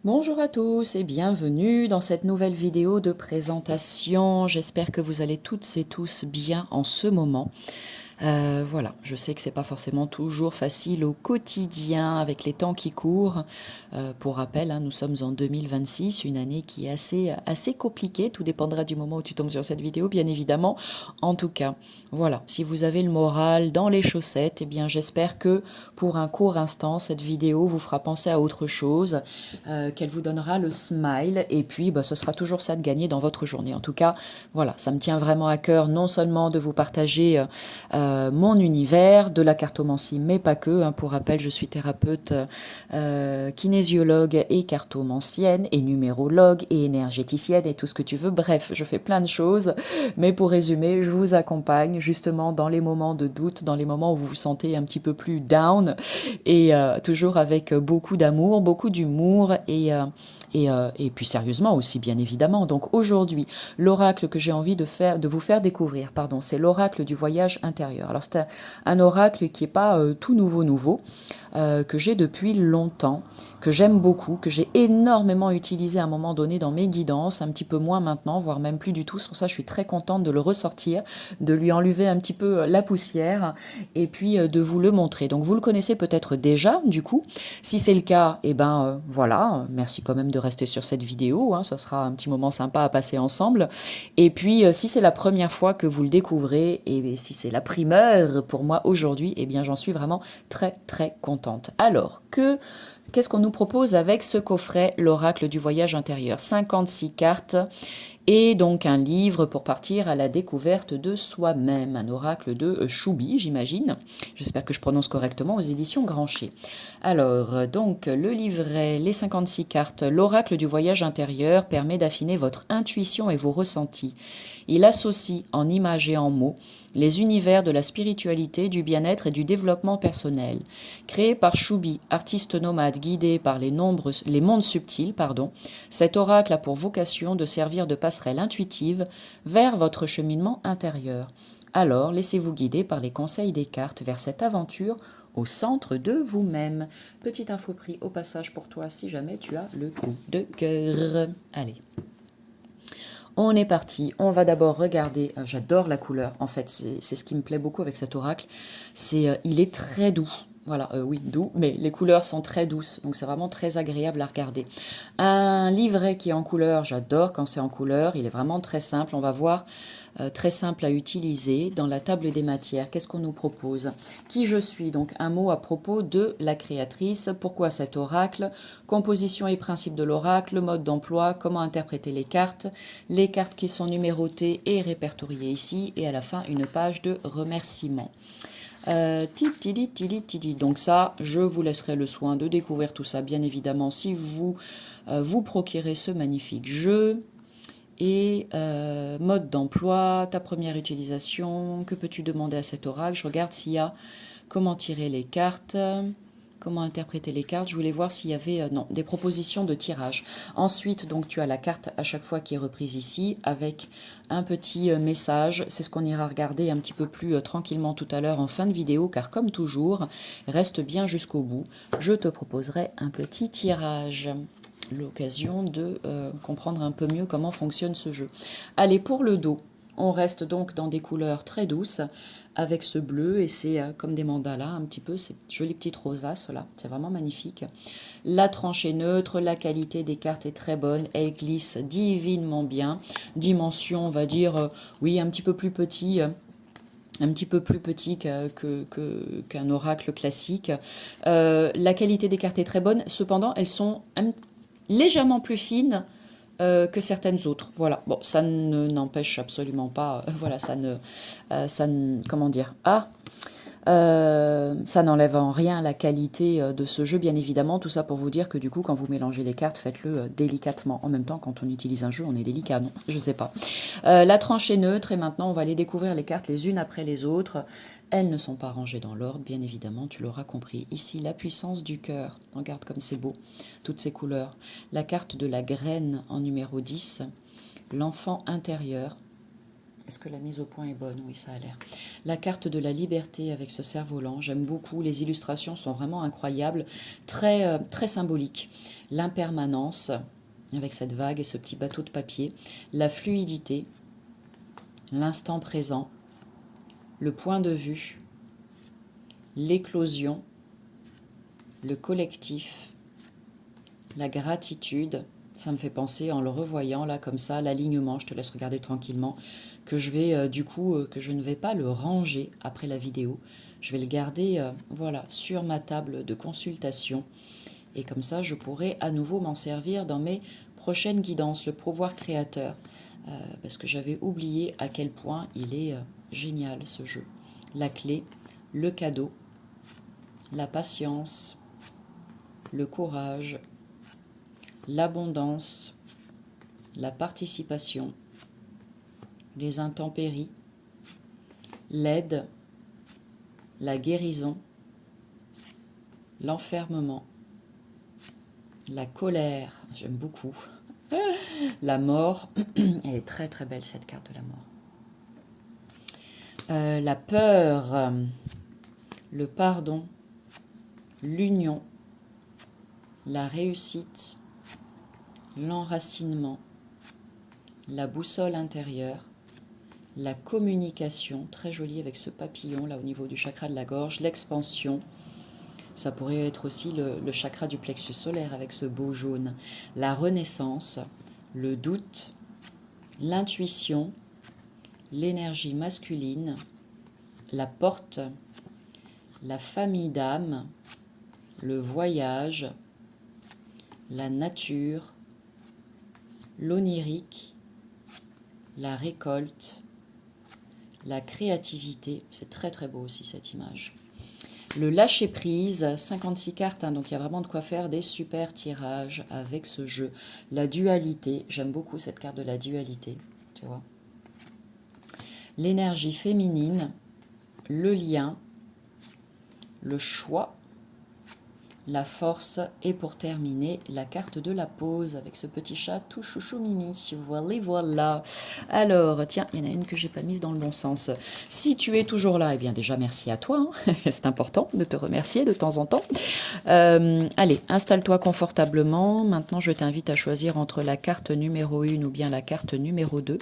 Bonjour à tous et bienvenue dans cette nouvelle vidéo de présentation. J'espère que vous allez toutes et tous bien en ce moment. Voilà, je sais que c'est pas forcément toujours facile au quotidien avec les temps qui courent. Pour rappel, hein, nous sommes en 2026, une année qui est assez compliquée. Tout dépendra du moment où tu tombes sur cette vidéo, bien évidemment. En tout cas, voilà, si vous avez le moral dans les chaussettes, eh bien j'espère que pour un court instant, cette vidéo vous fera penser à autre chose, qu'elle vous donnera le smile. Et puis, bah, ce sera toujours ça de gagner dans votre journée. En tout cas, voilà, ça me tient vraiment à cœur non seulement de vous partager mon univers de la cartomancie, mais pas que. Hein. Pour rappel, je suis thérapeute, kinésiologue et cartomancienne, et numérologue, et énergéticienne, et tout ce que tu veux. Bref, je fais plein de choses. Mais pour résumer, je vous accompagne justement dans les moments de doute, dans les moments où vous vous sentez un petit peu plus down, et toujours avec beaucoup d'humour, et puis sérieusement aussi, bien évidemment. Donc aujourd'hui, l'oracle que j'ai envie de vous faire découvrir, pardon, c'est l'oracle du voyage intérieur. Alors c'est un oracle qui n'est pas tout nouveau, que j'ai depuis longtemps, que j'aime beaucoup, que j'ai énormément utilisé à un moment donné dans mes guidances, un petit peu moins maintenant, voire même plus du tout. C'est pour ça que je suis très contente de le ressortir, de lui enlever un petit peu la poussière et puis de vous le montrer. Donc vous le connaissez peut-être déjà, du coup. Si c'est le cas, eh ben voilà, merci quand même de rester sur cette vidéo, hein, ça sera un petit moment sympa à passer ensemble. Et puis si c'est la première fois que vous le découvrez, et si c'est la primeur pour moi aujourd'hui, eh bien j'en suis vraiment très contente. Alors, qu'est-ce qu'on nous propose avec ce coffret, l'oracle du voyage intérieur? 56 cartes et donc un livre pour partir à la découverte de soi-même, un oracle de Choubi, j'imagine. J'espère que je prononce correctement, aux éditions Grancher. Alors, donc, le livret, les 56 cartes, l'oracle du voyage intérieur permet d'affiner votre intuition et vos ressentis. Il associe en images et en mots les univers de la spiritualité, du bien-être et du développement personnel. Créé par Choubi, artiste nomade guidé par les mondes subtils, cet oracle a pour vocation de servir de passerelle intuitive vers votre cheminement intérieur. Alors, laissez-vous guider par les conseils des cartes vers cette aventure au centre de vous-même. Petite info pris au passage pour toi si jamais tu as le coup de cœur. Allez. On est parti, on va d'abord regarder, j'adore la couleur, en fait, c'est ce qui me plaît beaucoup avec cet oracle, il est très doux, voilà, oui, doux, mais les couleurs sont très douces, donc c'est vraiment très agréable à regarder. Un livret qui est en couleur, j'adore quand c'est en couleur, il est vraiment très simple, on va voir, très simple à utiliser. Dans la table des matières, qu'est-ce qu'on nous propose? Qui je suis? Donc un mot à propos de la créatrice. Pourquoi cet oracle? Composition et principe de l'oracle, mode d'emploi, comment interpréter les cartes qui sont numérotées et répertoriées ici, et à la fin une page de remerciements. Donc ça, je vous laisserai le soin de découvrir tout ça, bien évidemment, si vous vous procurez ce magnifique jeu. Et mode d'emploi, ta première utilisation, que peux-tu demander à cet oracle? Je regarde s'il y a comment tirer les cartes, comment interpréter les cartes. Je voulais voir s'il y avait non, des propositions de tirage. Ensuite, donc tu as la carte à chaque fois qui est reprise ici avec un petit message. C'est ce qu'on ira regarder un petit peu plus tranquillement tout à l'heure en fin de vidéo, car comme toujours, reste bien jusqu'au bout. Je te proposerai un petit tirage, l'occasion de comprendre un peu mieux comment fonctionne ce jeu. Allez, pour le dos, on reste donc dans des couleurs très douces avec ce bleu, et c'est comme des mandalas un petit peu, ces jolies petites rosaces là, c'est vraiment magnifique. La tranche est neutre, la qualité des cartes est très bonne, elle glisse divinement bien. Dimension, on va dire, oui, un petit peu plus petit. Un petit peu plus petit qu'un oracle classique. La qualité des cartes est très bonne, cependant elles sont légèrement plus fines que certaines autres. Voilà. Bon, ça n'empêche absolument pas. Voilà, comment dire. Ça n'enlève en rien la qualité de ce jeu, bien évidemment. Tout ça pour vous dire que du coup, quand vous mélangez les cartes, faites-le délicatement. En même temps, quand on utilise un jeu, on est délicat, non? Je sais pas. La tranche est neutre et maintenant, on va aller découvrir les cartes les unes après les autres. Elles ne sont pas rangées dans l'ordre, bien évidemment, tu l'auras compris. Ici, la puissance du cœur. Regarde comme c'est beau, toutes ces couleurs. La carte de la graine en numéro 10. L'enfant intérieur. Est-ce que la mise au point est bonne? Oui, ça a l'air. La carte de la liberté avec ce cerf-volant, j'aime beaucoup. Les illustrations sont vraiment incroyables, très symboliques. L'impermanence, avec cette vague et ce petit bateau de papier. La fluidité, l'instant présent, le point de vue, l'éclosion, le collectif, la gratitude. Ça me fait penser, en le revoyant là comme ça, l'alignement, je te laisse regarder tranquillement, que je vais que je ne vais pas le ranger après la vidéo. Je vais le garder voilà, sur ma table de consultation. Et comme ça, je pourrai à nouveau m'en servir dans mes prochaines guidances, le pouvoir créateur. Parce que j'avais oublié à quel point il est génial ce jeu. La clé, le cadeau, la patience, le courage, l'abondance, la participation, les intempéries, l'aide, la guérison, l'enfermement, la colère, j'aime beaucoup, la mort, elle est très très belle cette carte de la mort, la peur, le pardon, l'union, la réussite, l'enracinement, la boussole intérieure, la communication, très jolie avec ce papillon là au niveau du chakra de la gorge, l'expansion, ça pourrait être aussi le chakra du plexus solaire avec ce beau jaune, la renaissance, le doute, l'intuition, l'énergie masculine, la porte, la famille d'âme, le voyage, la nature, l'onirique, la récolte, la créativité, c'est très très beau aussi cette image. Le lâcher prise, 56 cartes, hein, donc il y a vraiment de quoi faire des super tirages avec ce jeu. La dualité, j'aime beaucoup cette carte de la dualité, tu vois. L'énergie féminine, le lien, le choix, la force et pour terminer la carte de la pause avec ce petit chat tout chouchou mimi. Voilà, voilà. Alors tiens, il y en a une que j'ai pas mise dans le bon sens. Si tu es toujours là, eh bien déjà merci à toi, hein. C'est important de te remercier de temps en temps. Allez, installe-toi confortablement. Maintenant je t'invite à choisir entre la carte numéro 1 ou bien la carte numéro 2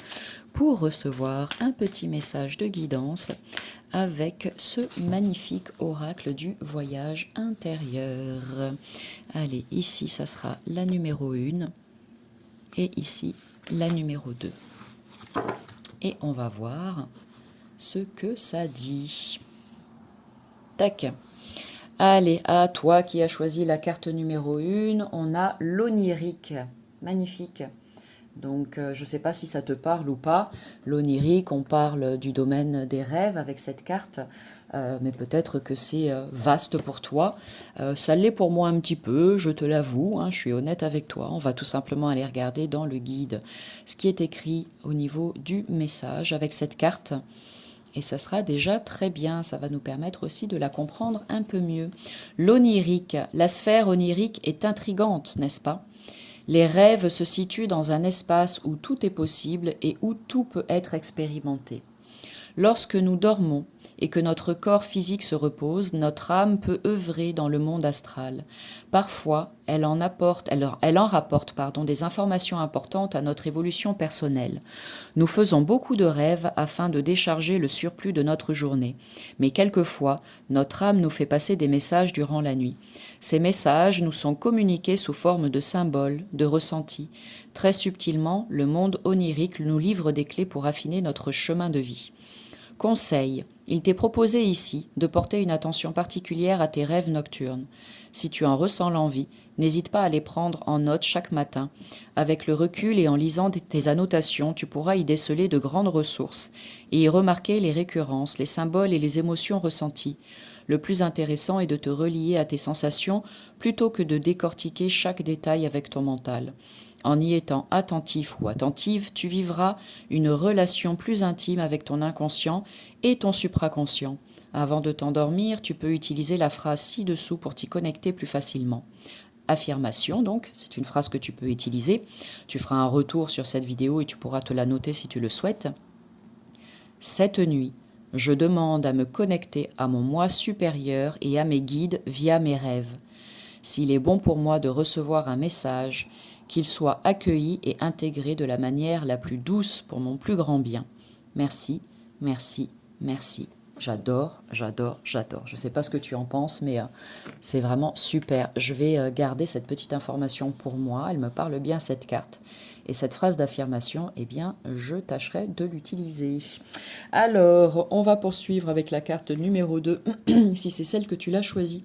pour recevoir un petit message de guidance avec ce magnifique oracle du voyage intérieur. Allez, ici, ça sera la numéro 1 et ici, la numéro 2. Et on va voir ce que ça dit. Tac. Allez, à toi qui as choisi la carte numéro 1, on a l'onirique. Magnifique. Donc, je ne sais pas si ça te parle ou pas. L'onirique, on parle du domaine des rêves avec cette carte, mais peut-être que c'est vaste pour toi. Ça l'est pour moi un petit peu, je te l'avoue, hein, je suis honnête avec toi. On va tout simplement aller regarder dans le guide ce qui est écrit au niveau du message avec cette carte. Et ça sera déjà très bien, ça va nous permettre aussi de la comprendre un peu mieux. L'onirique, la sphère onirique est intrigante, n'est-ce pas ? Les rêves se situent dans un espace où tout est possible et où tout peut être expérimenté. Lorsque nous dormons et que notre corps physique se repose, notre âme peut œuvrer dans le monde astral. Parfois, elle en rapporte des informations importantes à notre évolution personnelle. Nous faisons beaucoup de rêves afin de décharger le surplus de notre journée. Mais quelquefois, notre âme nous fait passer des messages durant la nuit. Ces messages nous sont communiqués sous forme de symboles, de ressentis. Très subtilement, le monde onirique nous livre des clés pour affiner notre chemin de vie. Conseil, il t'est proposé ici de porter une attention particulière à tes rêves nocturnes. Si tu en ressens l'envie, n'hésite pas à les prendre en note chaque matin. Avec le recul et en lisant tes annotations, tu pourras y déceler de grandes ressources et y remarquer les récurrences, les symboles et les émotions ressenties. Le plus intéressant est de te relier à tes sensations plutôt que de décortiquer chaque détail avec ton mental. En y étant attentif ou attentive, tu vivras une relation plus intime avec ton inconscient et ton supraconscient. Avant de t'endormir, tu peux utiliser la phrase ci-dessous pour t'y connecter plus facilement. Affirmation, donc, c'est une phrase que tu peux utiliser. Tu feras un retour sur cette vidéo et tu pourras te la noter si tu le souhaites. Cette nuit, je demande à me connecter à mon moi supérieur et à mes guides via mes rêves. S'il est bon pour moi de recevoir un message, qu'il soit accueilli et intégré de la manière la plus douce pour mon plus grand bien. Merci, merci, merci. J'adore, j'adore, j'adore. Je ne sais pas ce que tu en penses, mais c'est vraiment super. Je vais garder cette petite information pour moi. Elle me parle bien, cette carte. Et cette phrase d'affirmation, eh bien, je tâcherai de l'utiliser. Alors, on va poursuivre avec la carte numéro 2, si c'est celle que tu l'as choisie.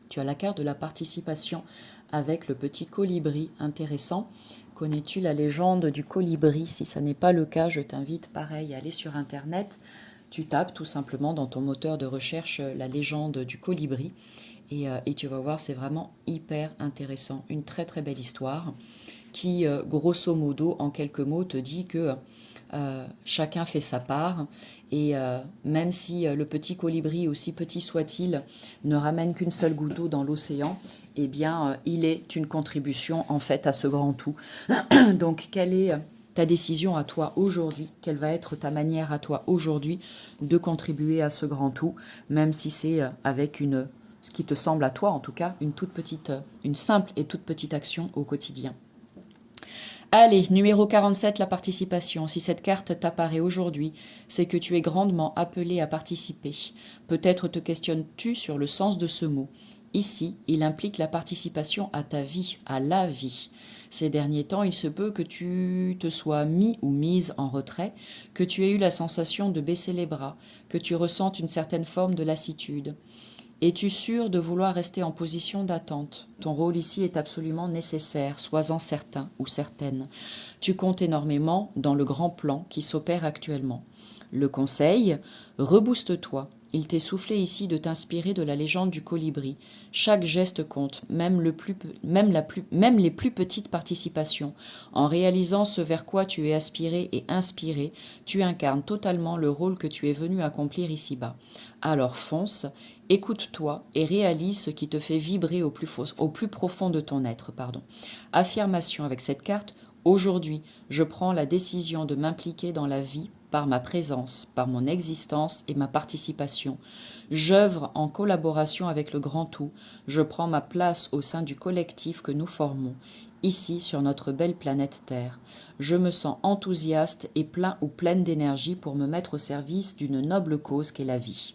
Tu as la carte de la participation avec le petit colibri intéressant. Connais-tu la légende du colibri? Si ça n'est pas le cas, je t'invite pareil à aller sur Internet. Tu tapes tout simplement dans ton moteur de recherche la légende du colibri et tu vas voir, c'est vraiment hyper intéressant. Une très très belle histoire qui, grosso modo, en quelques mots, te dit que chacun fait sa part et même si le petit colibri, aussi petit soit-il, ne ramène qu'une seule goutte d'eau dans l'océan, eh bien, il est une contribution en fait à ce grand tout. Donc, quelle est ta décision à toi aujourd'hui? Quelle va être ta manière à toi aujourd'hui de contribuer à ce grand tout, même si c'est avec ce qui te semble à toi en tout cas, une simple et toute petite action au quotidien. Allez, numéro 47, la participation. Si cette carte t'apparaît aujourd'hui, c'est que tu es grandement appelé à participer. Peut-être te questionnes-tu sur le sens de ce mot. Ici, il implique la participation à ta vie, à la vie. Ces derniers temps, il se peut que tu te sois mis ou mise en retrait, que tu aies eu la sensation de baisser les bras, que tu ressentes une certaine forme de lassitude. Es-tu sûr de vouloir rester en position d'attente? Ton rôle ici est absolument nécessaire, sois-en certain ou certaine. Tu comptes énormément dans le grand plan qui s'opère actuellement. Le conseil, rebooste-toi. Il t'est soufflé ici de t'inspirer de la légende du colibri. Chaque geste compte, même les plus petites participations. En réalisant ce vers quoi tu es aspiré et inspiré, tu incarnes totalement le rôle que tu es venu accomplir ici-bas. Alors fonce, écoute-toi et réalise ce qui te fait vibrer au plus profond de ton être. Affirmation avec cette carte. Aujourd'hui, je prends la décision de m'impliquer dans la vie par ma présence, par mon existence et ma participation. J'œuvre en collaboration avec le grand tout. Je prends ma place au sein du collectif que nous formons, ici sur notre belle planète Terre. Je me sens enthousiaste et plein ou pleine d'énergie pour me mettre au service d'une noble cause qu'est la vie.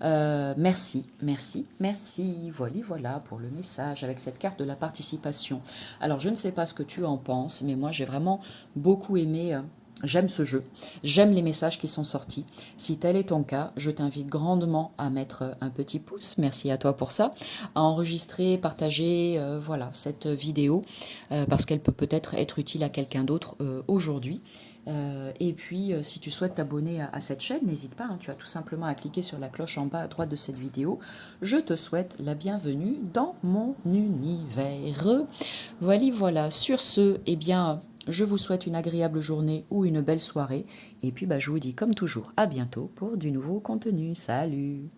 Merci, merci, merci. Voilà pour le message avec cette carte de la participation. Alors, je ne sais pas ce que tu en penses, mais moi, j'ai vraiment beaucoup aimé. J'aime ce jeu, j'aime les messages qui sont sortis. Si tel est ton cas, je t'invite grandement à mettre un petit pouce, merci à toi pour ça, à enregistrer, partager cette vidéo parce qu'elle peut peut-être être utile à quelqu'un d'autre aujourd'hui. Et puis, si tu souhaites t'abonner à cette chaîne, n'hésite pas, tu as tout simplement à cliquer sur la cloche en bas à droite de cette vidéo. Je te souhaite la bienvenue dans mon univers. Voilà. Sur ce, eh bien, je vous souhaite une agréable journée ou une belle soirée. Et puis, je vous dis comme toujours, à bientôt pour du nouveau contenu. Salut!